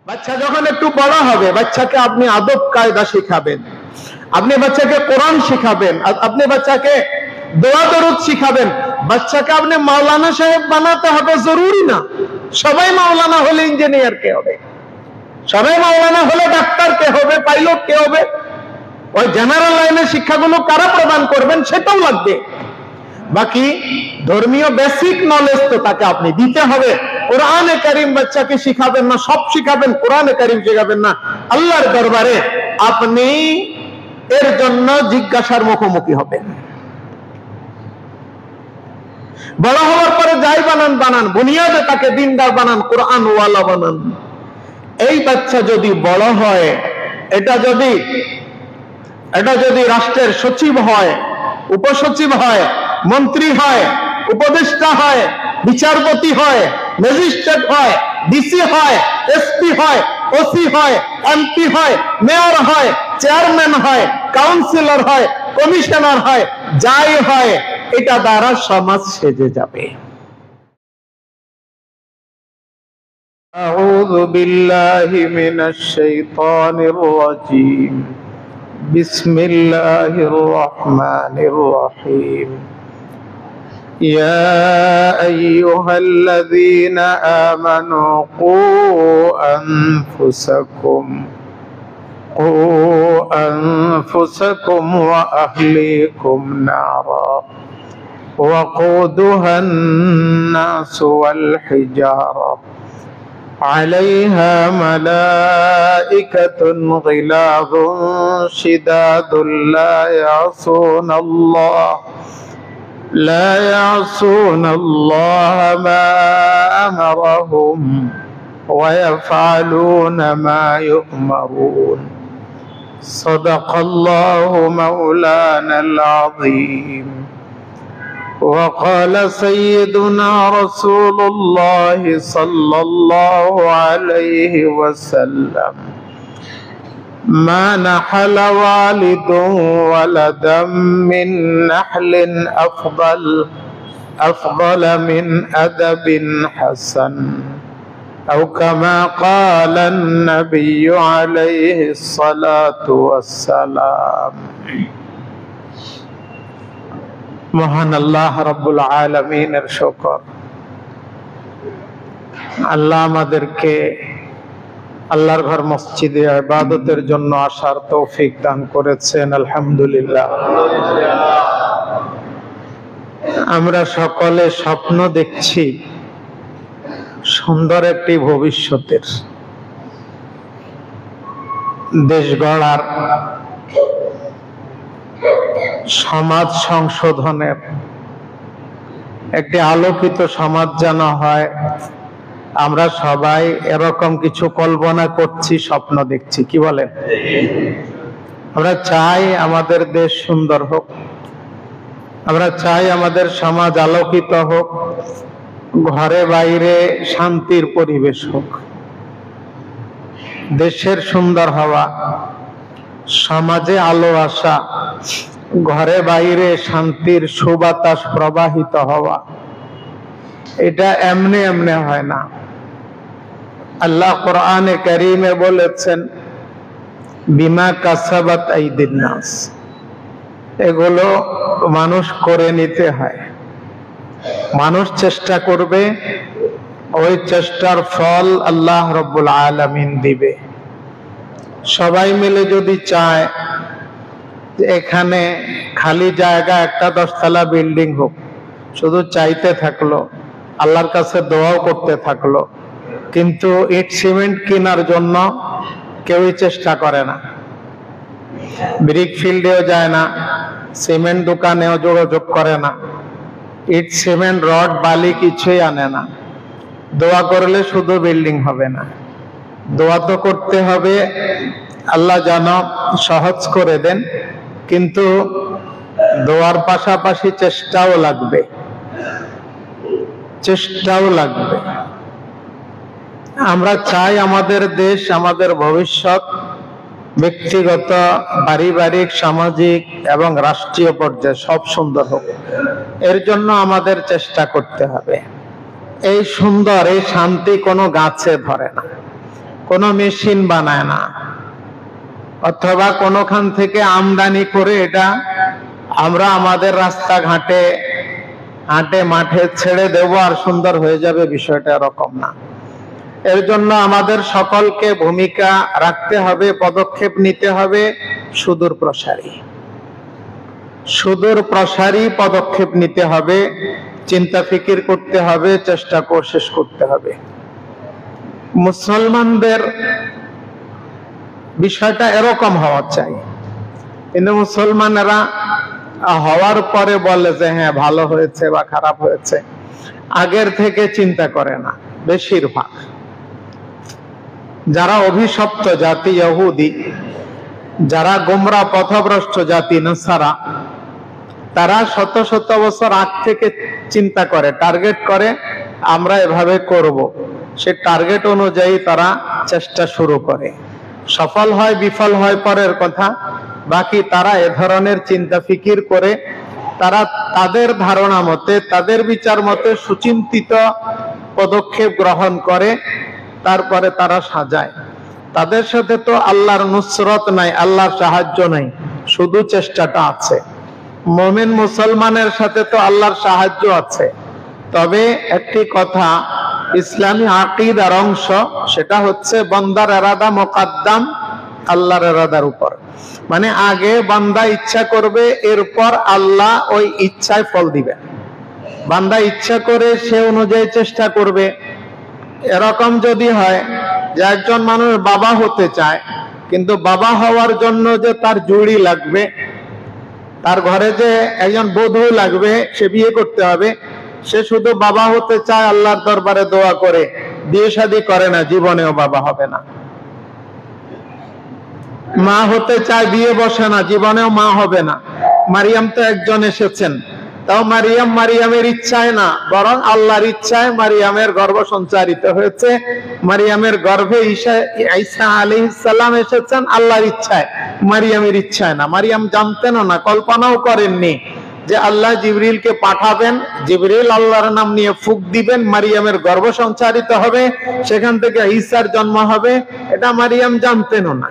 বাচ্চা যখন একটু বড় হবে, বাচ্চাকে আপনি আদব কায়দা শিখাবেন, আপনি বাচ্চাকে কোরআন শিখাবেন, আপনি বাচ্চাকে দোয়া দরুদ শিখাবেন। বাচ্চাকে আপনি মাওলানা সাহেব বানাতে হবে জরুরি না। সবাই মাওলানা হলে ইঞ্জিনিয়ার কে হবে, সবাই মাওলানা হলে ডাক্তার কে হবে, পাইলট কে হবে? ওই জেনারেল লাইনের শিক্ষাগুলো কারা প্রদান করবেন সেটাও লাগবে। বাকি ধর্মীয় বেসিক নলেজ তো তাকে আপনি দিতে হবে। কোরআনে কারীম বাচ্চাকে শিখাবেন না, সব শিখাবেন, কোরআনে কারীম শিখাবেন না, আল্লাহর দরবারে আপনি এর জন্য জিজ্ঞাসার মুখোমুখি হবেন। বড় হওয়ার পরে যাই বানান বানান, বুনিয়াদে তাকে দিনদার বানান, কোরআন ওয়ালা বানান। এই বাচ্চা যদি বড় হয়, এটা যদি রাষ্ট্রের সচিব হয়, উপসচিব হয়, মন্ত্রী হয়, উপদেষ্টা হয়, বিচারপতি হয়, ম্যাজিস্ট্রেট হয়, ডিসি হয়, এসপি হয়, ওসি হয়, এমপি হয়, মেয়র হয়, চেয়ারম্যান হয়, কাউন্সিলর হয়, কমিশনার হয়, যাই হয়, এটা দ্বারা সমাজ সেজে যাবে। আউযু বিল্লাহি মিনাশ শাইতানির রাজীম। বিসমিল্লাহির রহমানির রহিম। يا أيها الذين آمنوا قوا أنفسكم وأهليكم نارا وقودها الناس والحجارة عليها ملائكة غلاظ شداد لا يعصون الله ما أمرهم ويفعلون ما يؤمرون صدق الله مولانا العظيم. وقال سيدنا رسول الله صلى الله عليه وسلم ما نحل والد ولدا من نحل أفضل من أدب حسن أو كما قال النبي عليه الصلاة والسلام. মহান আল্লাহ রাব্বুল আলামিনের শুকর, আল্লাহ আমাদেরকে আল্লাহর ঘর মসজিদে ইবাদতের জন্য আসার তৌফিক দান করেছেন, আলহামদুলিল্লাহ। আমরা সকলে স্বপ্ন দেখছি সুন্দর একটি ভবিষ্যতের, দেশ গড়ার, সমাজ সংশোধনের, একটি আলোকিত সমাজ যেন হয়। আমরা সবাই এরকম কিছু কল্পনা করছি, স্বপ্ন দেখছি, কি বলেন? আমরা চাই আমাদের দেশ সুন্দর হোক, আমরা চাই আমাদের সমাজ আলোকিত হোক, ঘরে বাইরে শান্তির পরিবেশ হোক। দেশের সুন্দর হওয়া, সমাজে আলো আসা, ঘরে বাইরে শান্তির সুবাতাস প্রবাহিত হওয়া, এটা এমনি এমনি হয় না। আল্লাহ কোরআনে কারীমে বলেছেন বিমা কাসাবাত আইদিন নাস, এগুলো মানুষ করে নিতে হয়। মানুষ চেষ্টা করবে, ওই চেষ্টার ফল আল্লাহ রাব্বুল আলামিন দিবে। সবাই মিলে যদি চায় যে এখানে খালি জায়গা একটা 10 তলা বিল্ডিং হোক, শুধু চাইতে থাকলো, আল্লাহর কাছে দোয়াও করতে থাকলো, কিন্তু ইট সিমেন্ট কেনার জন্য কেউই চেষ্টা করে না, ব্রিক ফিল্ডেও যায় না, সিমেন্ট দোকানেও যোগাযোগ করে না, ইট সিমেন্ট রড বালি কিছুই আনে না। দোয়া করলে শুধু বিল্ডিং হবে না, দোয়া তো করতে হবে আল্লাহ যেন সহজ করে দেন, কিন্তু দোয়ার পাশাপাশি চেষ্টাও লাগবে। আমরা চাই আমাদের দেশ, আমাদের ভবিষ্যৎ ব্যক্তিগত, পারিবারিক, সামাজিক এবং রাষ্ট্রীয় পর্যায়ে সব সুন্দর হোক। এর জন্য আমাদের চেষ্টা করতে হবে। এই সুন্দর, এই শান্তি কোনো গাছে ধরে না, কোনো মেশিন বানায় না, অথবা কোনোখান থেকে আমদানি করে এটা আমরা আমাদের রাস্তাঘাটে হাটে মাঠে ছেড়ে দেব আর সুন্দর হয়ে যাবে, বিষয়টা এরকম না। এর জন্য আমাদের সকলকে ভূমিকা রাখতে হবে, পদক্ষেপ নিতে হবে সুদূর প্রসারী। সুদূর প্রসারী পদক্ষেপ নিতে হবে, চিন্তা ফিকির করতে হবে, চেষ্টা কোশিশ করতে হবে। মুসলমানদের বিষয়টা এরকম হওয়া চাই, কিন্তু মুসলমানেরা হওয়ার পরে বলে যে হ্যাঁ ভালো হয়েছে বা খারাপ হয়েছে, আগের থেকে চিন্তা করে না। বেশিরভাগ যারা অভিশপ্ত জাতি ইহুদি, যারা গোমরা পথভ্রষ্ট জাতি নাসারা, তারা শত শত বছর আগ থেকে চিন্তা করে, টার্গেট করে আমরা এভাবে করব। সে টার্গেট অনুযায়ী তারা চেষ্টা শুরু করে, সফল হয় বিফল হয় পরের কথা। বাকি তারা এ ধরনের চিন্তা ফিকির করে তারা তাদের ধারণা মতে, তাদের বিচার মতে সুচিন্তিত পদক্ষেপ গ্রহণ করে, তারপরে তারা সাজায়। তাদের সাথে তো আল্লাহর নুসরত নাই, আল্লাহর সাহায্য নাই, শুধু চেষ্টাটা আছে। মুমিন মুসলমানের সাথে তো আল্লাহর সাহায্য আছে। তবে একটি কথা, ইসলামী আকীদার অংশ, সেটা হচ্ছে বান্দার ইরাদা মুকদ্দম আল্লাহর ইরাদার উপর। মানে আগে বান্দা ইচ্ছা করবে, এরপর আল্লাহ ওই ইচ্ছায় ফল দিবে। বান্দা ইচ্ছা করে সে অনুযায়ী চেষ্টা করবে। এরকম যদি হয় যে একজন মানুষ বাবা হতে চায়, কিন্তু বাবা হওয়ার জন্য যে তার জুড়ি লাগবে, তার ঘরে যে একজন বধূ লাগবে, সে বিয়ে করতে হবে, সে শুধু বাবা হতে চায়, আল্লাহর দরবারে দোয়া করে, বিয়ে শাদী করে না, জীবনেও বাবা হবে না। মা হতে চায়, বিয়ে বসে না, জীবনেও মা হবে না। মারিয়াম তো একজন এসেছেন, তাও মারিয়ামের ইচ্ছায় না, বরং আল্লাহর ইচ্ছায় মারিয়ামের গর্ভ সঞ্চারিত হয়েছে। মারিয়ামের গর্ভে ঈসা আলাইহিস সালাম এসেছেন আল্লাহর ইচ্ছায়, মারিয়ামের ইচ্ছায় না। মারিয়াম জানতেনও না, কল্পনাও করেননি যে আল্লাহ জিবরিলকে পাঠাবেন, জিবরিল আল্লাহর নাম নিয়ে ফুঁক দিবেন, মারিয়ামের গর্ভ সঞ্চারিত হবে, সেখান থেকে ঈসার জন্ম হবে। এটা মারিয়াম জানতেনও না।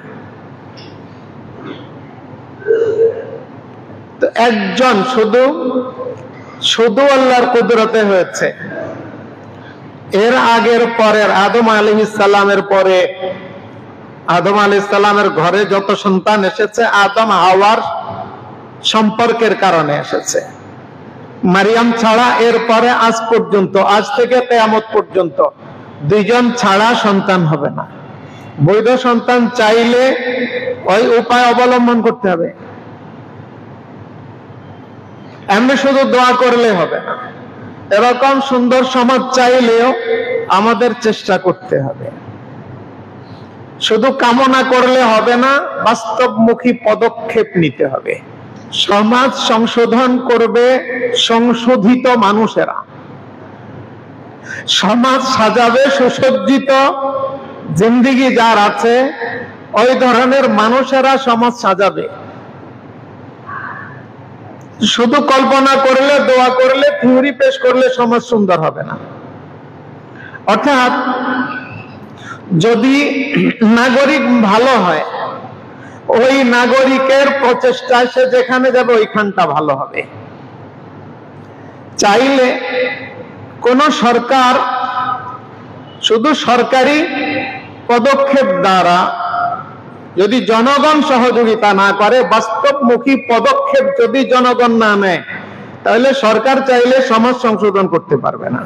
তো একজন শুধু আল্লাহর কুদরতে হয়েছে। এর আগের পরের আদম আলাইহিস সালামের পরে, আদম আলাইহিস সালামের ঘরে যত সন্তান এসেছে, আদম হাওয়ার সম্পর্কের কারণে এসেছে। মারিয়াম ছাড়া এর পরে আজ পর্যন্ত, আজ থেকে কিয়ামত পর্যন্ত দুইজন ছাড়া সন্তান হবে না। বৈধ সন্তান চাইলে ওই উপায় অবলম্বন করতে হবে, এমনি শুধু দোয়া করলে হবে না। এরকম সুন্দর সমাজ চাইলেও আমাদের চেষ্টা করতে হবে, শুধু কামনা করলে হবে না, বাস্তবমুখী পদক্ষেপ নিতে হবে। সমাজ সংশোধন করবে সংশোধিত মানুষেরা, সমাজ সাজাবে সুসজ্জিত জিন্দেগি যার আছে, ওই ধরনের মানুষেরা সমাজ সাজাবে। শুধু কল্পনা করলে, দোয়া করলে, থিওরি পেশ করলে সমাজ সুন্দর হবে না। অর্থাৎ যদি নাগরিক ভালো হয়, ওই নাগরিকের প্রচেষ্টায় সে যেখানে যাবে ওইখানটা ভালো হবে। চাইলে কোন সরকার শুধু সরকারি পদক্ষেপ দ্বারা যদি জনগণ সহযোগিতা না করে, বাস্তবমুখী পদক্ষেপ যদি জনগণ না নেয়, তাহলে সরকার চাইলে সমাজ সংশোধন করতে পারবে না।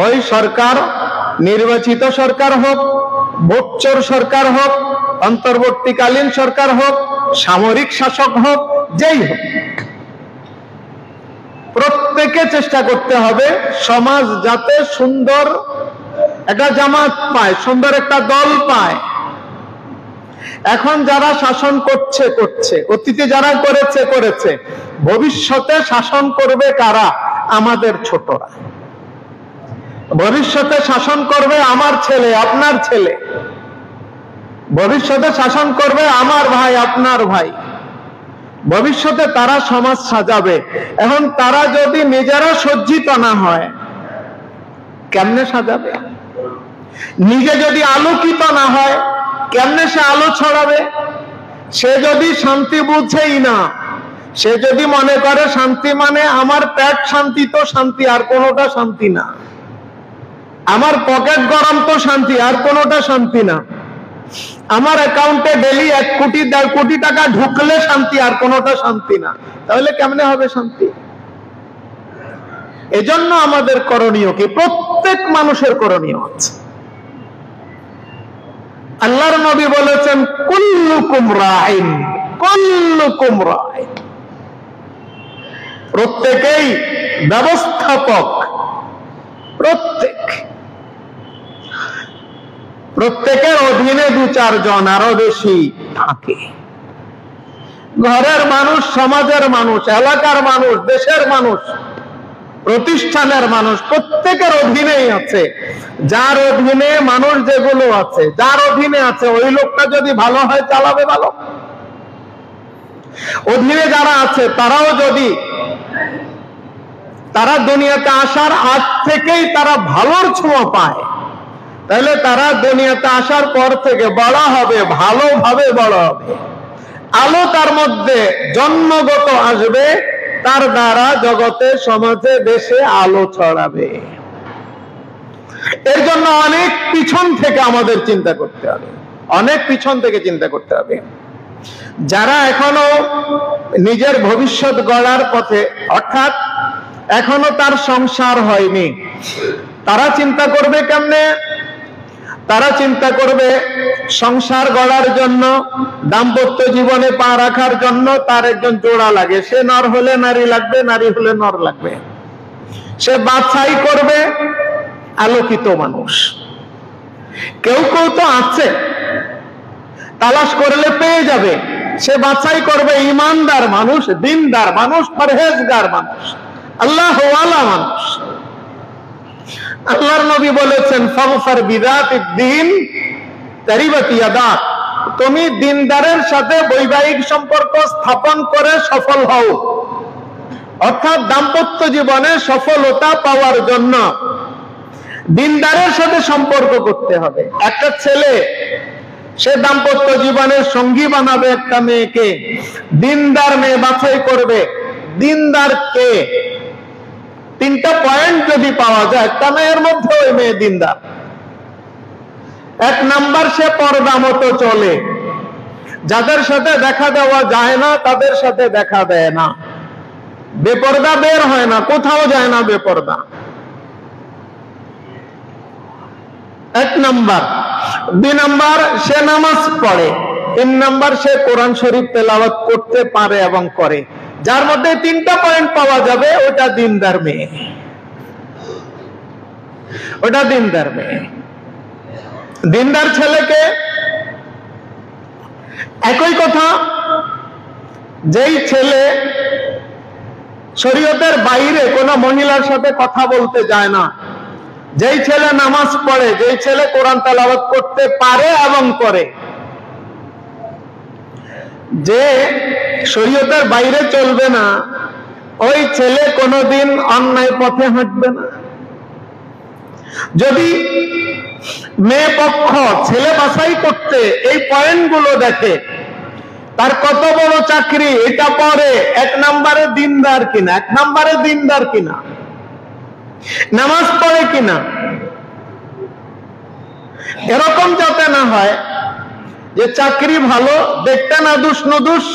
ওই সরকার নির্বাচিত সরকার হোক, ভোটচোর সরকার হোক, অন্তর্বর্তীকালীন সরকার হোক, সামরিক শাসক হোক, যেই হোক, প্রত্যেকে চেষ্টা করতে হবে সমাজ যাতে সুন্দর একটা জামাত পায়, সুন্দর একটা দল পায়। এখন যারা শাসন করছে, অতীতে যারা করেছে, ভবিষ্যতে শাসন করবে কারা? আমাদের ছোটরা। ভবিষ্যতে শাসন করবে আমার ছেলে, আপনার ছেলে। ভবিষ্যতে শাসন করবে আমার ভাই, আপনার ভাই। ভবিষ্যতে তারা সমাজ সাজাবে। এখন তারা যদি নিজেরা সজ্জিত না হয়, কেমনে সাজাবে? নিজে যদি আলোকিত না হয় কেমনে সে আলো ছড়াবে? সে যদি শান্তি বুঝেই না, সে যদি মনে করে শান্তি মানে আমার পেট শান্তি, তো শান্তি, আর কোনোটা শান্তি না। আমার পকেট গরম তো শান্তি, আর কোনোটা শান্তি না। আমার অ্যাকাউন্টে ডেইলি 1 কোটি 1.5 কোটি টাকা ঢুকলে শান্তি, আর কোনোটা শান্তি না। তাহলে কেমনে হবে শান্তি? এজন্য আমাদের করণীয় কি? প্রত্যেক মানুষের করণীয় আছে। আল্লাহর নবী বলেছেন কুল্লুকুম রাইন, কুল্লুকুম রাইন। প্রত্যেকেই ব্যবস্থাপক, প্রত্যেকের অধীনে 2-4 জন আরো বেশি থাকে। ঘরের মানুষ, সমাজের মানুষ, এলাকার মানুষ, দেশের মানুষ, প্রতিষ্ঠানের মানুষ, প্রত্যেকের অধীনেই আছে। যার অধীনে মানুষ যেগুলো আছে, যার অধীনে আছে, ওই লোকটা যদি ভালো হয় চালাবে ভালো। অধীনে যারা আছে তারাও যদি, তারা দুনিয়াতে আসার আগ থেকেই তারা ভালোর ছোঁয়া পায়, তাহলে তারা দুনিয়াতে আসার পর থেকে বড় হবে, ভালোভাবে বড় হবে। আলো তার মধ্যে জন্মগত আসবে, তার দ্বারা জগতে, সমাজে, দেশে আলো ছড়াবে। এর জন্য অনেক পিছন থেকে আমাদের চিন্তা করতে হবে, অনেক পিছন থেকে চিন্তা করতে হবে। যারা এখনো নিজের ভবিষ্যৎ গড়ার পথে, অর্থাৎ এখনো তার সংসার হয়নি, তারা চিন্তা করবে কেমনে? তারা চিন্তা করবে সংসার গড়ার জন্য, দাম্পত্য জীবনে পা রাখার জন্য তার একজন জোড়া লাগে। সে নর হলে নারী লাগবে, নারী হলে নর লাগবে। সে বাছাই করবে আলোকিত মানুষ। কেউ কেউ তো আছে, তালাশ করলে পেয়ে যাবে। সে বাছাই করবে ইমানদার মানুষ, দিনদার মানুষ, পরহেজগার মানুষ, আল্লাহওয়ালা মানুষ। আল্লাহর নবী বলেছেন ফাগফার বিযাতিদ দ্বীন তারিবাত ইয়াদাক। তুমি দিনদারের সাথে বৈবাহিক সম্পর্ক স্থাপন করে সফল হও। অর্থাৎ দাম্পত্য জীবনে সফলতা পাওয়ার জন্য দিনদারের সাথে সম্পর্ক করতে হবে। একটা ছেলে সে দাম্পত্য জীবনের সঙ্গী বানাবে একটা মেয়েকে, দিনদার মেয়ে বাছাই করবে। দিনদার কে? 3টা পয়েন্ট যদি পাওয়া যায় একটা মেয়ের মধ্যে, ওই মেয়ে দিনদার। 1 নাম্বার, সে পর্দা মতো চলে। যাদের সাথে দেখা দেওয়া যায় না তাদের সাথে দেখা দেয় না, বেপর্দা বের হয় না, কোথাও যায় না বেপর্দা। 1 নাম্বার। 2 নাম্বার, সে নামাজ পড়ে। 3 নাম্বার, সে কোরআন শরীফ তেলাওয়াত করতে পারে এবং করে। যার মধ্যে 3টা পয়েন্ট পাওয়া যাবে, ওটা দিনদার মেয়ে, ওটা দিনদার মেয়ে। দিনদার ছেলেকে একই কথা, যেই ছেলে শরীয়তের বাইরে কোনো মহিলার সাথে কথা বলতে যায় না, যেই ছেলে নামাজ পড়ে, যেই ছেলে কোরআন তেলাওয়াত করতে পারে এবং করে, যে শরীয়তের বাইরে চলবে না, ওই ছেলে কোনোদিন অন্যায় পথে হাঁটবে না। যদি মেয়ে পক্ষ ছেলে বাছাই করতে এই পয়েন্টগুলো দেখে, তার কত বড় চাকরি, এটা পরে 1 নম্বরে দিনদার কিনা, 1 নম্বরে দিনদার কিনা, নামাজ পড়ে কিনা। এরকম যাতে না হয় যে চাকরি ভালো, দেখতে নাদুস নুদুস,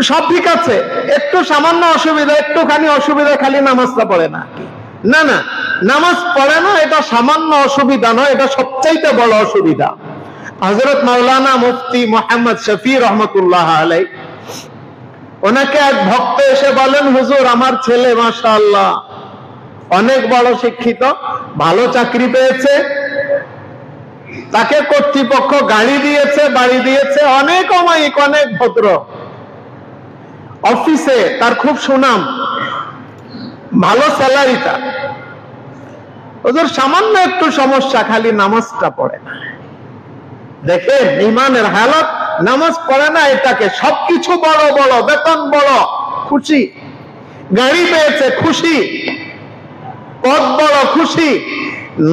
সব ঠিক আছে, একটু সামান্য অসুবিধা, একটুখানি অসুবিধা, খালি নামাজটা পড়ে না। না না, নামাজ পড়ে না এটা সামান্য অসুবিধা নয়, এটা সবচাইতে বড় অসুবিধা। হযরত মাওলানা মুফতি মুহাম্মদ শফি রহমতুল্লাহ আলাইহি, ওনাকে এক ভক্ত এসে বলেন, হুজুর আমার ছেলে মাশাআল্লাহ অনেক বড় শিক্ষিত, ভালো চাকরি পেয়েছে, তাকে কর্তৃপক্ষ গাড়ি দিয়েছে, বাড়ি দিয়েছে, অনেক অমায়িক, অনেক ভদ্র, অফিসে তার খুব সুনাম, ভালো স্যালারি তার। ওদের সামান্য একটু সমস্যা, খালি নামাজটা পড়ে না। দেখেন ইমানের হালত, নামাজ পড়ে না, এটাকে সবকিছু বড় বড়, বেতন বড়, খুশি, গাড়ি পেয়েছে খুশি, পদ বড় খুশি। মানুষই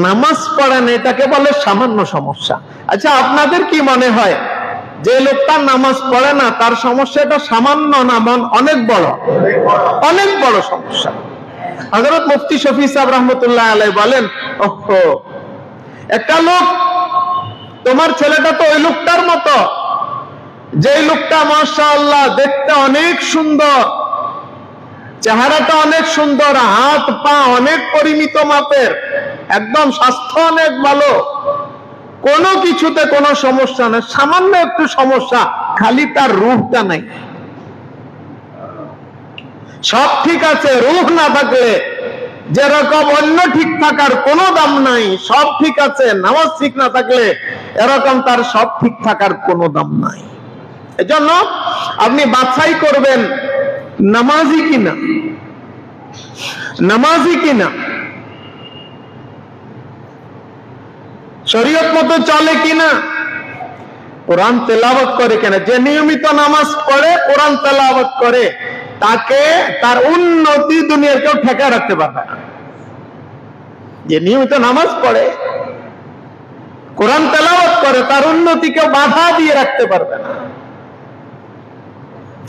নামাজ পড়ে না, এটাকে বলে সামান্য সমস্যা। আচ্ছা, আপনাদের কি মনে হয় যে লোকটা নামাজ পড়ে না তার সমস্যাটা সামান্য না অনেক বড়? অনেক বড় সমস্যা। হযরত মুফতি শফি সাহেব রহমতুল্লাহ আলাইহি বলেন, ওহো, একটা লোক, তোমার ছেলেটা তো ওই লোকটার মতো, যে লোকটা মাশাআল্লাহ দেখতে অনেক সুন্দর, চেহারাটা অনেক সুন্দর, হাত পা অনেক পরিমিত মাপের, একদম স্বাস্থ্য অনেক ভালো, কোনো কিছুতে কোনো সমস্যা নেই, সামান্য একটু সমস্যা, খালি তার রূহটা নাই। সব ঠিক আছে, রূহ না থাকলে যেরকম অন্য ঠিক থাকার কোনো দাম নাই, সব ঠিক আছে, নামাজ ঠিক না থাকলে এরকম তার সব ঠিক থাকার কোনো দাম নাই। এজন্য আপনি বাছাই করবেন নামাজি কিনা, নামাজি কিনা, শরীয়ত মতো চলে কিনা, কোরআন তেলাওয়াত করে কিনা। যে নিয়মিত নামাজ পড়ে, কোরআন তেলাওয়াত করে, তাকে তার উন্নতি দুনিয়ার কেউ ঠেকায় রাখতে পারবে না। যে নিয়মিত নামাজ পড়ে, কোরআন তেলাওয়াত করে, তার উন্নতি কেউ বাধা দিয়ে রাখতে পারবে না।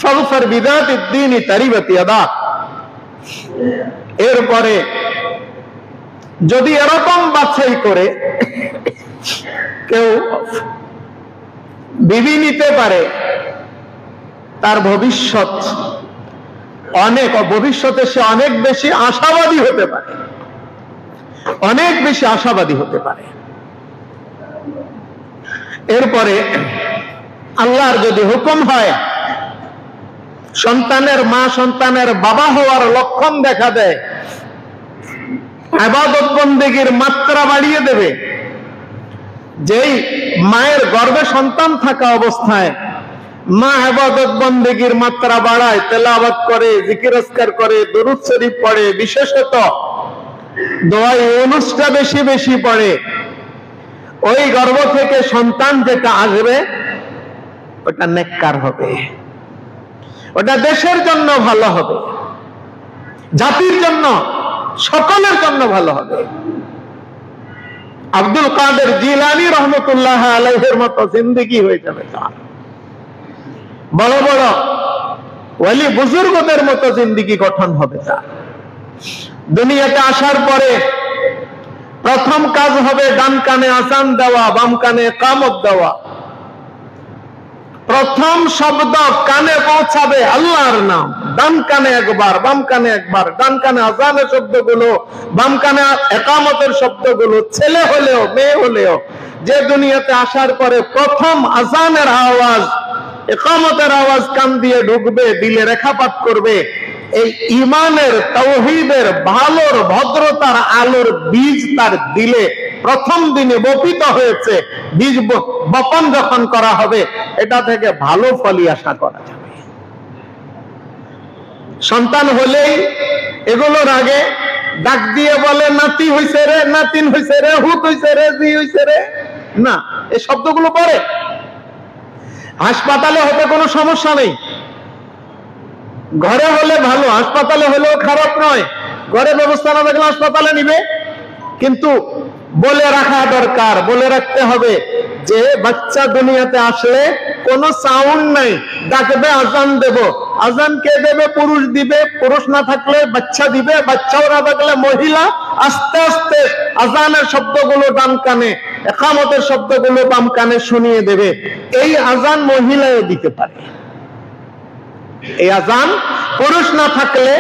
ফাযফার বিযাতিদ দীনি তারিবাতি ইয়াদা। এরপরে যদি এরকম বাছাই করে কেউ বিবি নিতে পারে, তার ভবিষ্যৎ অনেক, ভবিষ্যতে সে অনেক বেশি আশাবাদী হতে পারে, অনেক বেশি আশাবাদী হতে পারে। এরপরে আল্লাহর যদি হুকুম হয়, সন্তানের মা সন্তানের বাবা হওয়ার লক্ষণ দেখা দেয়, ইবাদত বন্দেগীর মাত্রা বাড়িয়ে দেবে। যেই মায়ের গর্ভে সন্তান থাকা অবস্থায় মা ইবাদত বন্দেগীর মাত্রা বাড়ায়, তেলাওয়াত করে, জিকির আজকার করে, দুরূদ শরীফ পড়ে, বিশেষত দোয়া ইউনুসটা বেশি বেশি পড়ে, ওই গর্ভ থেকে সন্তান যেটা আসবে ওটা নেককার হবে, ওটা দেশের জন্য ভালো হবে, জাতির জন্য, সকলের জন্য ভালো হবে। আব্দুল কাদের জিলানী রহমতুল্লাহ আলাইহির মতো জিন্দেগি হয়ে যাবে তার, বড় বড় ওয়ালি বুজুর্গদের মতো জিন্দেগি গঠন হবে তার। দুনিয়াতে আসার পরে প্রথম কাজ হবে ডান কানে আযান দেওয়া, বাম কানে ইকামত দেওয়া। প্রথম শব্দ কানে পৌঁছাবে আল্লাহর নাম, ডান কানে একবার, বাম কানে একবার, ডান কানে আযানের শব্দগুলো, বাম কানে ইকামতের শব্দগুলো। ছেলে হলেও মেয়ে হলেও যে দুনিয়াতে আসার পরে প্রথম আযানের আওয়াজ, ইকামতের আওয়াজ কান দিয়ে ঢুকবে, দিলে রেখাপাত করবে, এই ঈমানের, তাওহীদের, ভালোর, ভদ্রতার আলোর বীজ তার দিলে প্রথম দিনে বপিত হয়েছে। বীজ বপন যখন করা হবে, এটা থেকে ভালো ফলই আশা করা যাবে। সন্তান হলেই এগুলোর আগে ডাক দিয়ে বলে নাতি হইছে রে, নাতিন হইছে রে, হুত হইছে রে, জি হইছে রে, না, এই শব্দগুলো পড়ে। হাসপাতালে হতে কোনো সমস্যা নেই, ঘরে হলে ভালো, হাসপাতালে হলেও খারাপ নয়। ঘরে ব্যবস্থা না থাকলে হাসপাতালে নিবে, কিন্তু বলে রাখা দরকার, বলে রাখতে হবে যে বাচ্চা দুনিয়াতে আসলে কোনো সাউন্ড নাই, ডাকবে আজান দেব, আজান কে দেবে? পুরুষ দিবে, পুরুষ না থাকলে বাচ্চা দিবে, বাচ্চাও না থাকলে মহিলা। আস্তে আস্তে আজানের শব্দগুলো ডান কানে, ইকামতের শব্দগুলো বাম কানে শুনিয়ে দেবে। এই আজান মহিলাও দিতে পারে। এই আজান পুরুষ না থাকলে,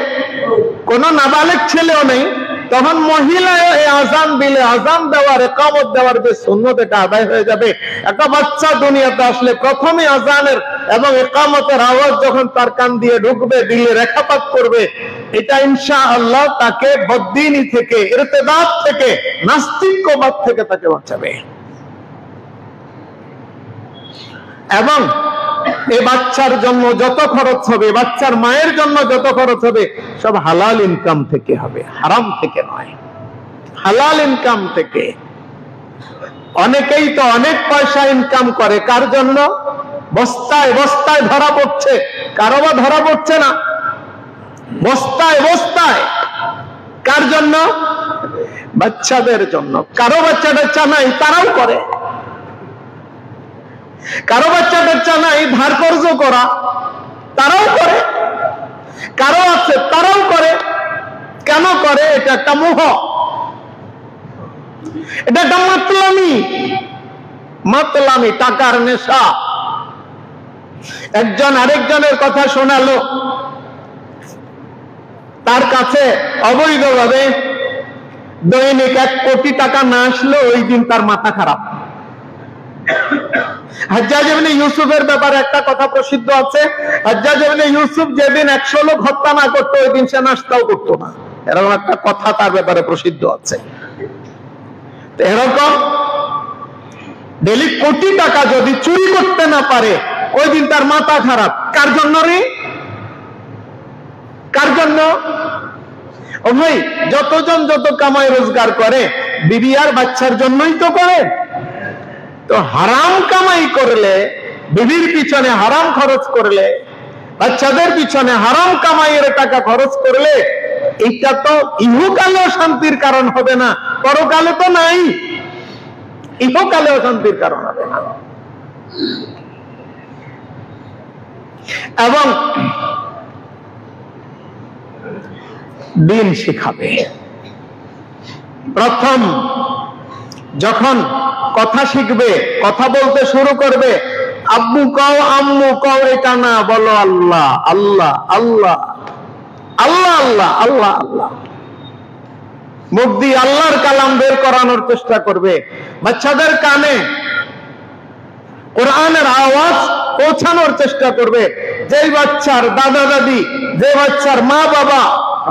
কোন নাবালেগ ছেলেও নেই, তখন মহিলায় এই আজান দিলে, আজান দেওয়ার, ইকামত দেওয়ার যে সুন্নত, এটা আদায় হয়ে যাবে। একটা বাচ্চা দুনিয়াতে আসলে প্রথমে আজানের এবং ইকামতের আওয়াজ যখন তার কান দিয়ে ঢুকবে, দিলে রেখাপাত করবে, এটা ইনশাআল্লাহ তাকে বদ্দিনী থেকে, ইরতিদাদ থেকে, নাস্তিক্যবাদ থেকে তাকে বাঁচাবে। এবং এই বাচ্চার জন্য যত খরচ হবে, বাচ্চার মায়ের জন্য যত খরচ হবে, সব হালাল ইনকাম থেকে হবে, হারাম থেকে নয়, হালাল ইনকাম থেকে। অনেকেই তো অনেক পয়সা ইনকাম করে, কার জন্য? বস্তায় বস্তায় ধরা পড়ছে, কারো বা ধরা পড়ছে না, বস্তায় বস্তায়। কার জন্য? বাচ্চাদের জন্য। কারো বাচ্চাদের চা নাই, তারাও করে। কারো বাচ্চাদের চা নাই, ধার কর্জ করা, তারাও করে। কারো আছে, তারাও করে। কেন করে? এটা একটা মোহ, এটা একটা মাতলামি, টাকার নেশা। একজন আরেকজনের কথা শোনালো, তার কাছে অবৈধভাবে দৈনিক 1 কোটি টাকা না আসলো ওই দিন তার মাথা খারাপ। হাজ্জাজ ইবনে ইউসুফের ব্যাপারে একটা কথা প্রসিদ্ধ আছে, হাজ্জাজ ইবনে ইউসুফ যেদিন 100 লোক হত্যা না করতো ওই দিন সে নাস্তাও করতো না, এরকম একটা কথা তার ব্যাপারে প্রসিদ্ধ আছে। এরকম ডেলি কোটি টাকা যদি চুরি করতে না পারে ওই দিন তার মাথা খারাপ। কার জন্য রে? কার জন্য? ও ভাই, যতজন যত কামাই রোজগার করে বিবি আর বাচ্চার জন্যই তো করে। তো হারাম কামাই করলে, বিবির পিছনে হারাম খরচ করলে, বাচ্চাদের পিছনে হারাম কামাইয়ের টাকা খরচ করলে এটা তো ইহকালেও শান্তির কারণ হবে না, পরকালে তো নাই, ইহকালেও শান্তির কারণ হবে না। এবং দিন শিখাবে। প্রথম যখন কথা শিখবে, কথা বলতে শুরু করবে, আব্বু কও আম্মু কও এটা না, বলো আল্লাহ আল্লাহ আল্লাহ আল্লাহ আল্লাহ আল্লাহ আল্লাহ। মুখ দিয়ে আল্লাহর কালাম বের করানোর চেষ্টা করবে। বাচ্চাদের কানে কোরআনের আওয়াজ পৌঁছানোর চেষ্টা করবে। যেই বাচ্চার দাদা দাদি, যে বাচ্চার মা বাবা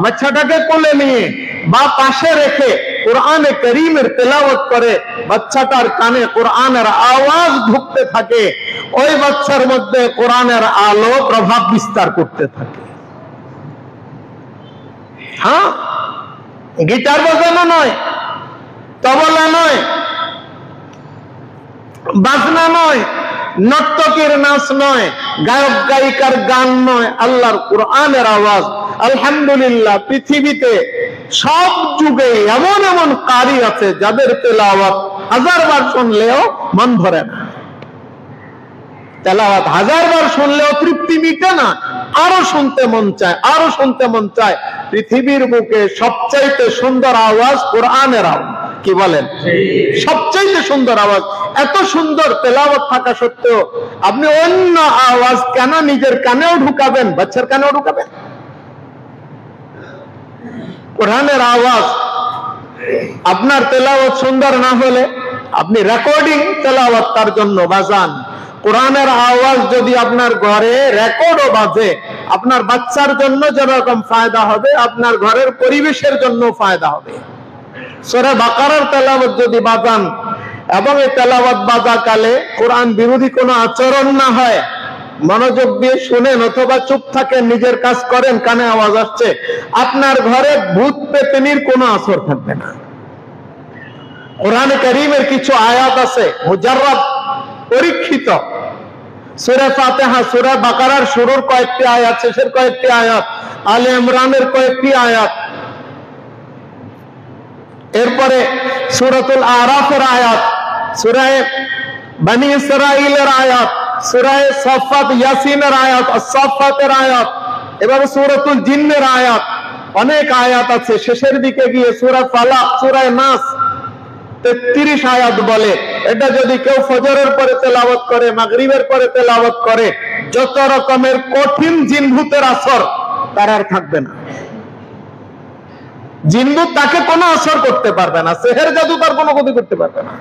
বাচ্চাটাকে কোলে নিয়ে বা পাশে রেখে কোরআনে কারীমের তেলাওয়াত করে, বাচ্চাটার কানে কোরআনের আওয়াজ ঢুকতে থাকে, ওই বাচ্চার মধ্যে কোরআনের আলো প্রভাব বিস্তার করতে থাকে। হ্যাঁ, গিটার বাজানো নয়, তবলা নয়, বাজনা নয়, নর্তকীর নাচ নয়, গায়ক গায়িকার গান নয়, আল্লাহর কোরআনের আওয়াজ। আলহামদুলিল্লাহ, পৃথিবীতে সব যুগে এমন এমন কারি আছে যাদের তেলাওয়াত 1000 বার শুনলেও মন ভরে না। তেলাওয়াত 1000 বার শুনলেও তৃপ্তি মিটে না, আরো শুনতে মন চায়, আরো শুনতে মন চায়। পৃথিবীর বুকে সবচাইতে সুন্দর আওয়াজ কোরআনের আওয়াজ। কি বলেন? সবচাইতে সুন্দর আওয়াজ। এত সুন্দর তেলাওয়াত থাকা সত্ত্বেও আপনি অন্য আওয়াজ কেন নিজের কানেও ঢুকাবেন, বাচ্চার কানেও ঢুকাবেন? কোরআনের আওয়াজ আপনার তেলাওয়াত সুন্দর না হলে আপনি রেকর্ডিং তেলাওয়াত তার জন্য বাজান। কোরআনের আওয়াজ যদি আপনার ঘরে রেকর্ডও বাজে, আপনার বাচ্চার জন্য যেরকম ফায়দা হবে, আপনার ঘরের পরিবেশের জন্য ফায়দা হবে। সূরা বাকারার তেলাওয়াত যদি বাজান এবং এই তেলাওয়াত বাজাকালে কোরআন বিরোধী কোনো আচরণ না হয়, মনোযোগ দিয়ে শুনেন অথবা চুপ থাকেন, নিজের কাজ করেন, কানে আওয়াজ আসছে, আপনার ঘরে ভূত পেতনির কোনো আসর থাকবে না। কোরআনে কারীমের কিছু আয়াত আছে মুজাররাব, পরীক্ষিত। সূরা ফাতিহা, সূরা বাকারার শুরুর কয়েকটি আয়াত, শেষের কয়েকটি আয়াত, আলে ইমরানের কয়েকটি আয়াত, এরপরে সূরাতুল আরাফের আয়াত, সূরা বনী ইসরাঈলের আয়াত, সূরা সাফফাত ইয়াসিনের আয়াত, আস-সাফফাতের আয়াত, এভাবে সূরাতুল জিন্নের আয়াত, অনেক আয়াত আছে। শেষের দিকে গিয়ে সূরা ফালাক, সূরা নাস 33 আয়াত বলে। এটা যদি কেউ ফজরের পরে তেলাওয়াত করে, মাগরিবের পরে তেলাওয়াত করে, যত রকমের কঠিন জিনভূতের আসর তার আর থাকবে না। জিনভূত তাকে কোনো আসর করতে পারবে না, সেহের জাদু তার কোনো ক্ষতি করতে পারবে না।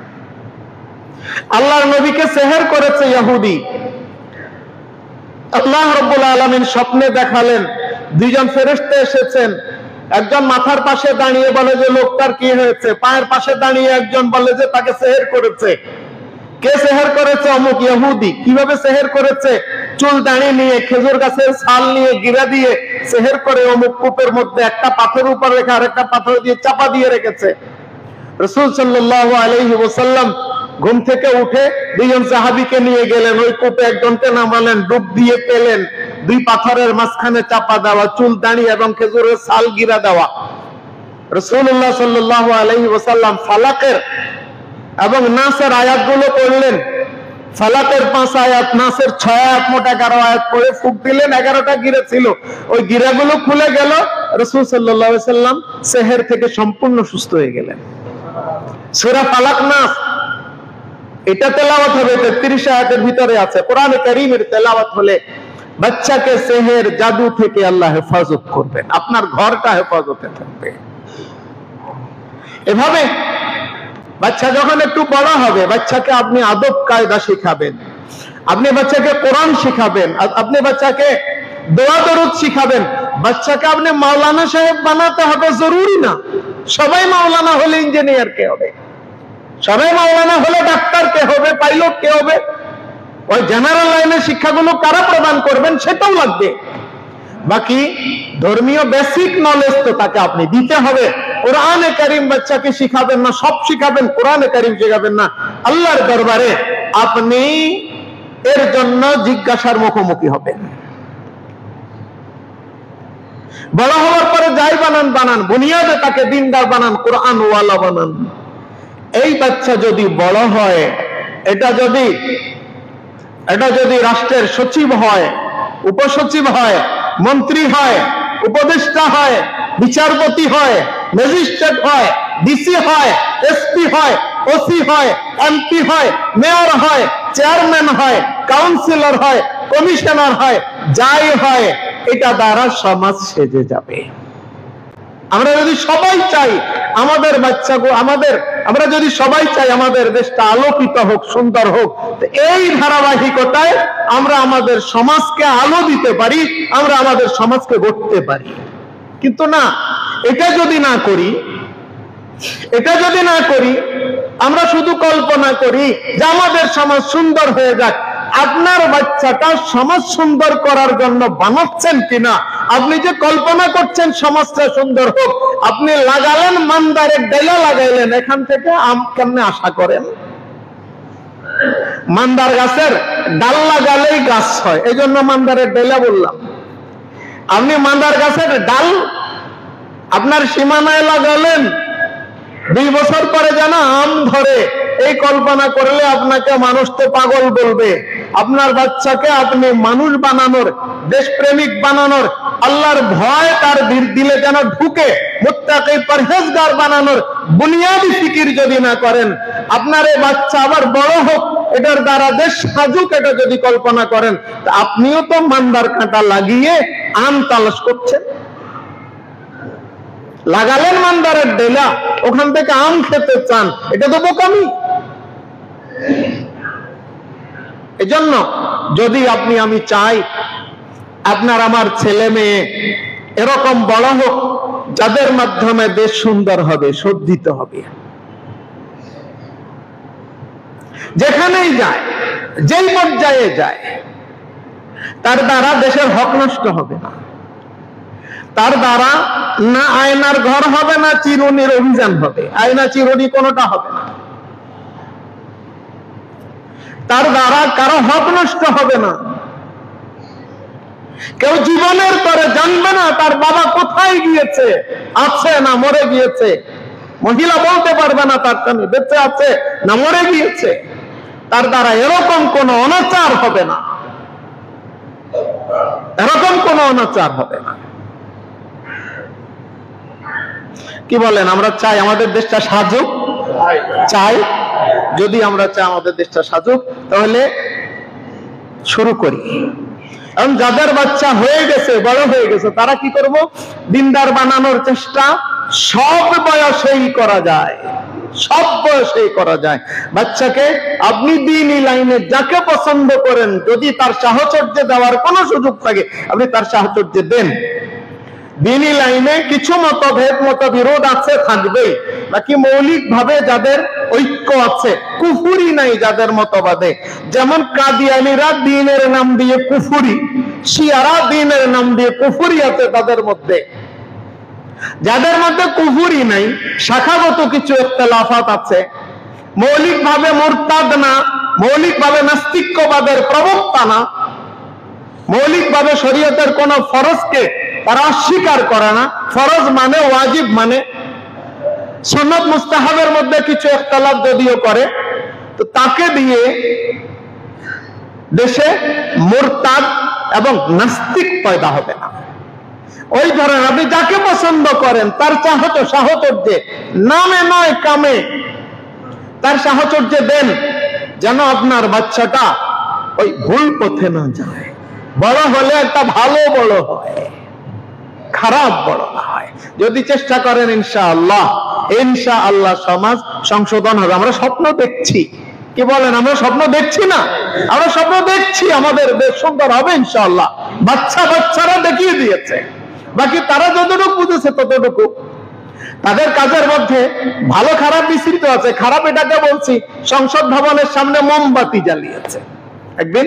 আল্লাহর নবীকে সেহের করেছে ইহুদি। আল্লাহ রাব্বুল আলামিন স্বপ্নে দেখালেন, দুইজন ফেরেশতা এসেছেন। একজন মাথার পাশে দাঁড়িয়ে বলে যে লোকটার কি হয়েছে, পায়ের পাশে দাঁড়িয়ে একজন বলে যে তাকে সেহের করেছে। কে সেহের করেছে? অমুক ইহুদি। কিভাবে সেহের করেছে? চুল দাঁড়িয়ে নিয়ে, খেজুর গাছের ছাল নিয়ে গিরা দিয়ে সেহের করে অমুক কূপের মধ্যে একটা পাথর উপর রেখে আরেকটা পাথর দিয়ে চাপা দিয়ে রেখেছে। রাসূল সাল্লাল্লাহু আলাইহি ওয়াসাল্লাম ঘুম থেকে উঠে দুইজন সাহাবীকে নিয়ে গেলেন, ওই কূপে একজনকে নামালেন, ডুব দিয়ে পেলেন, 2 পাথরের মাঝখানে চাপা দেওয়া, চুল দাঁড়িয়ে এবং খেজুরের ছাল গিরা দেওয়া। রাসূলুল্লাহ সাল্লাল্লাহু আলাইহি ওয়াসাল্লাম ফালাকের এবং নাসের আয়াতগুলো পড়লেন। ফালাকের 5 আয়াত, নাসের 6 আয়াত, মোট 11 আয়াত পড়ে ফুঁক দিলেন। 11টা গিরা ছিল, ওই গিরাগুলো খুলে গেল। রাসূল সাল্লাল্লাহু আলাইহি ওয়াসাল্লাম সেহের থেকে সম্পূর্ণ সুস্থ হয়ে গেলেন। সূরা ফালাক নাস এটা তেলাওয়াত হবে, 33 আয়াতের ভিতরে আছে। কোরআনে কারীমের তেলাওয়াত হলে বাচ্চাকে সেহের জাদু থেকে আল্লাহ হেফাজত করবেন, আপনার ঘরটা হেফাজতে থাকবে। এভাবে বাচ্চা যখন একটু বড় হবে, বাচ্চাকে আপনি আদব কায়দা শিখাবেন, আপনি বাচ্চাকে কোরআন শিখাবেন, আপনি বাচ্চাকে দোয়া দরুদ শিখাবেন। বাচ্চাকে আপনি মাওলানা সাহেব বানাতে হবে জরুরি না। সবাই মাওলানা হলে ইঞ্জিনিয়ার কে হবে, সবাই মাওলানা হলে ডাক্তার কে হবে, পাইলট কে হবে। ওই জেনারেল লাইনের শিক্ষাগুলো কারা প্রদান করবেন সেটাও লাগবে। বাকি ধর্মীয় বেসিক নলেজ তো তাকে আপনি দিতে হবে। কোরআনে কারীম বাচ্চাকে শিখাবেন না, সব শিখাবেন, কোরআনে কারীম শিখাবেন না, আল্লাহর দরবারে আপনি এর জন্য জিজ্ঞাসার মুখোমুখি হবেন। বড় হওয়ার পরে যাই বানান বানান, বুনিয়াদে তাকে দিনদার বানান, কোরআন ওয়ালা বানান। এই বাচ্চা যদি বড় হয়, এটা যদি রাষ্ট্রের সচিব হয়, উপসচিব হয়, মন্ত্রী হয়, উপদেষ্টা হয়, বিচারপতি হয়, ম্যাজিস্ট্রেট হয়, ডিসি হয়, এসপি হয়, ওসি হয়, এমপি হয়, মেয়র হয়, চেয়ারম্যান হয়, কাউন্সিলর হয়, কমিশনার হয়, যাই হয়, এটা দ্বারা সমাজ সেজে যাবে। আমরা যদি সবাই চাই আমাদের বাচ্চাগুলো, আমরা যদি সবাই চাই আমাদের দেশটা আলোকিত হোক, সুন্দর হোক, এই ধারাবাহিকতায় আমরা আমাদের সমাজকে আলো দিতে পারি, আমরা আমাদের সমাজকে গড়তে পারি। কিন্তু না, এটা যদি না করি, আমরা শুধু কল্পনা করি যে আমাদের সমাজ সুন্দর হয়ে যাক। আপনার বাচ্চাটা সমাজ সুন্দর করার জন্য বানাচ্ছেন কিনা, আপনি যে কল্পনা করছেন সমাজটা সুন্দর হোক, আপনি লাগালেন মান্দারের ডেলা লাগাইলেন, এখান থেকে আম কেমনে আশা করেন? মান্দার গাছের ডাল লাগালেই গাছ হয়, এই জন্য মান্দারের ডেলা বললাম। আপনি মান্দার গাছের ডাল আপনার সীমানায় লাগালেন, 2 বছর পরে যেন আম ধরে, এই কল্পনা করলে আপনাকে মানুষ তো পাগল বলবে। আপনার বাচ্চাকে আপনি মানুষ বানানোর, দেশপ্রেমিক বানানোর, আল্লাহর ভয় তার দিলে যেন ঢুকে, মুত্তাকি পরহেজগার বানানোর বুনিয়াদি ফিকির যদি না করেন, আপনার এই বাচ্চা আবার বড় হোক, এটার দ্বারা দেশ সাজুক, এটা যদি কল্পনা করেন, তা আপনিও তো মান্দার কাঁটা লাগিয়ে আম তালাশ করছেন। লাগালেন মান্দারের ডেলা, ওখান থেকে আম খেতে চান, এটা তো বোকামি। এজন্য যদি আমি চাই আপনার আমার ছেলে মেয়ে এরকম বড় হোক, যাদের মাধ্যমে দেশ সুন্দর হবে, শোধিত হবে। যেখানেই যায়, যেই পর্যায়ে যায়, তার দ্বারা দেশের হক নষ্ট হবে না, তার দ্বারা না আয়নার ঘর হবে, না চিরুনির অভিযান হবে, আয়না চিরুনি কোনোটা হবে না, তার দ্বারা কারো হক নষ্ট হবে না। কেউ জীবনের পরে জানবে না তার বাবা কোথায় গিয়েছে, আছে না মরে গিয়েছে। মহিলা বলতে পারবে না তার স্বামী বেঁচে আছে না মরে গিয়েছে। তার দ্বারা এরকম কোন অনাচার হবে না, এরকম কোন অনাচার হবে না। কি বলেন? আমরা চাই আমাদের দেশটা সাজুক, চাই। যদি আমরা চাই আমাদের দেশটা সাজুক, তাহলে শুরু করি। এখন যাদের বাচ্চা হয়ে গেছে, বড় হয়ে গেছে, তারা কি করব? দিনদার বানানোর চেষ্টা সব বয়সেই করা যায়, সব বয়সেই করা যায়। বাচ্চাকে আপনি দ্বীনি লাইনে যাকে পছন্দ করেন, যদি তার সাহচর্য দেওয়ার কোনো সুযোগ থাকে, আপনি তার সাহচর্য দেন। দ্বীনি লাইনে কিছু মতভেদ, মতবিরোধ আছে, থাকবেই। বাকি মৌলিক ভাবে যাদের ঐক্য আছে, কুফুরি নাই যাদের মতবাদে। যেমন কাদিয়ানীরা দ্বীনের নাম দিয়ে কুফুরি, শিয়ারা দ্বীনের নাম দিয়ে কুফুরি আছে তাদের মধ্যে। যাদের মধ্যে কুফুরি নাই, শাখাগত কিছু ইখতিলাফাত আছে, মৌলিক ভাবে মুরতাদ না, মৌলিক ভাবে নাস্তিক্যবাদের প্রবক্তা না, মৌলিক ভাবে শরীয়তের কোন ফরজকে তারা অস্বীকার করে না, ফরজ মানে, ওয়াজিব মানে, সুন্নাত মুস্তাহাবের মধ্যে কিছু ইখতিলাফ যদিও করে, তো তাকে দিয়ে দেশে মুরতাদ এবং নাস্তিক পয়দা হবে না। ওই ধরেন আপনি যাকে পছন্দ করেন তার সাহচর্যে, নামে নয় কামে তার সাহচর্যে দেন, যেন আপনার বাচ্চাটা ওই ভুল পথে না যায়। বড় হলে একটা ভালো বড় হয়, খারাপ বড় না হয়। যদি চেষ্টা করেন ইনশাআল্লাহ সমাজ সংশোধন হবে। আমরা স্বপ্ন দেখছি, কি বলেন? আমরা স্বপ্ন দেখছি না? আমরা স্বপ্ন দেখছি আমাদের দেশ সুন্দর হবে ইনশাআল্লাহ। বাচ্চারা দেখিয়ে দিয়েছে, বাকি তারা যতটুকু বুঝেছে ততটুকু। তাদের কাজের মধ্যে ভালো খারাপ মিশ্রিত আছে। খারাপ এটাকে বলছি, সংসদ ভবনের সামনে মোমবাতি জ্বালিয়েছে। একদিন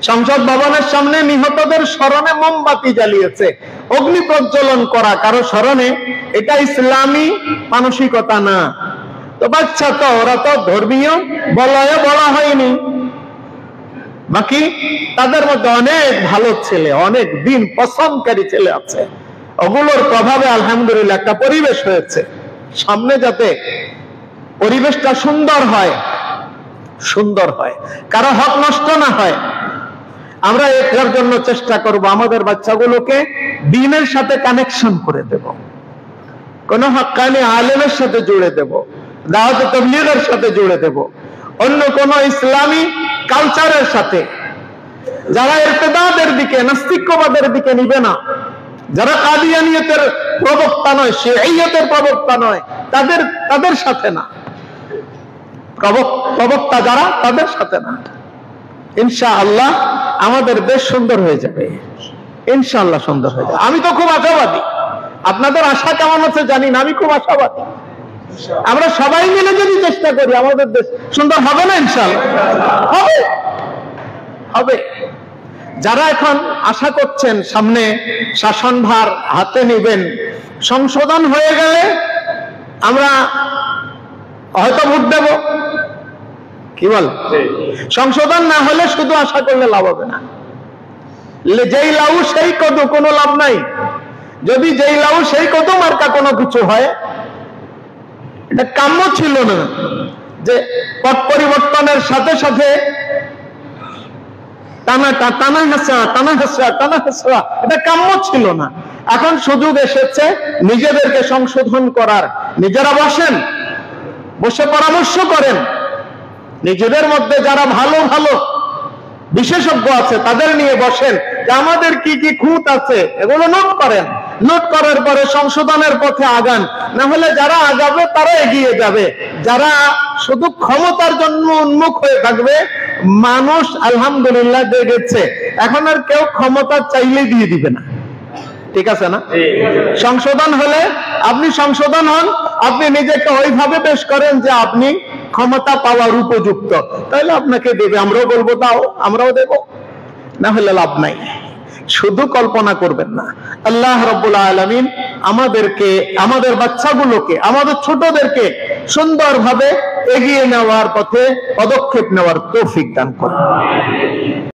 সংসদ ভবনের সামনে নিহতদের স্মরণে মোমবাতি জ্বালিয়েছে। অগ্নি প্রজ্বলন করা কারো স্মরণে, এটা ইসলামী মানসিকতা না। তো বাচ্চা তো, ওরা তো ধর্মীয় বলয়ে বলা হয়নি। বাকি তাদের মধ্যে অনেক ভালো ছেলে, অনেক দিন পছন্দকারী ছেলে আছে। ওগুলোর প্রভাবে আলহামদুলিল্লাহ একটা পরিবেশ হয়েছে। সামনে যাতে পরিবেশটা সুন্দর হয়, কারো হক নষ্ট না হয়, আমরা এটার জন্য চেষ্টা করব। আমাদের বাচ্চাগুলোকে দ্বীনের সাথে কানেকশন করে দেব, কোন হক্কানি আলেমের সাথে জুড়ে দেব, দাওয়াত তাবলীগের সাথে জুড়ে দেব, অন্য কোন ইসলামী কালচারের সাথে। যারা ইরতিদাদের দিকে, নাস্তিক্যবাদের দিকে নিবে না, যারা কাদিয়ানিয়তের প্রবক্তা নয়, শিয়াইয়তের প্রবক্তা নয়, তাদের সাথে না। প্রবক্তা যারা, তাদের সাথে না। ইনশাআল্লাহ আমাদের দেশ সুন্দর হয়ে যাবে, ইনশাআল্লাহ সুন্দর হয়ে যাবে। আমি তো খুব আশাবাদী। আপনাদের আশা কেমন আছে জানি না, আমি খুব আশাবাদী। আমরা সবাই মিলে যদি চেষ্টা করি, আমাদের দেশ সুন্দর হবে না? ইনশাআল্লাহ হবে। যারা এখন আশা করছেন সামনে শাসনভার হাতে নেবেন, সংশোধন হয়ে গেলে আমরা হয়তো ভোট দেব, কি বল? সংশোধন না হলে শুধু আশা করলে লাভ হবে না। যেই লাউ সেই কদু, কোনো লাভ নাই। যদি যেই লাউ সেই কদু মার্কা কোনো কিছু হয়, এটা কাম্য ছিল না যে পট পরিবর্তনের সাথে সাথে টানা হেসরা, এটা কাম্য ছিল না। এখন সুযোগ এসেছে নিজেদেরকে সংশোধন করার। নিজেরা বসে পরামর্শ করেন, নিজেদের মধ্যে যারা ভালো বিশেষজ্ঞ আছে তাদের নিয়ে বসেন, যে আমাদের কি কি খুঁত আছে এগুলো নোট করেন। নোট করার পরে সংশোধনের পথে আগান। না হলে যারা আগাবে তারা এগিয়ে যাবে, যারা শুধু ক্ষমতার জন্য উন্মুখ হয়ে থাকবে, মানুষ আলহামদুলিল্লাহ দেখেছে এখন আর কেউ ক্ষমতা চাইলে দিয়ে দিবে না। ঠিক আছে না? সংশোধন হলে আপনি সংশোধন হন, আপনি নিজেকে ওইভাবে পেশ করেন যে আপনি ক্ষমতা পাওয়ার উপযুক্ত, তাহলে আপনাকে দেবে। আমরাও বলবো দাও, আমরাও দেব, না হলে লাভ নাই। শুধু কল্পনা করবেন না। আল্লাহ রাব্বুল আলামিন আমাদেরকে, আমাদের বাচ্চাগুলোকে, আমাদের ছোটদেরকে সুন্দরভাবে এগিয়ে নেওয়ার পথে পদক্ষেপ নেওয়ার তৌফিক দান করুন।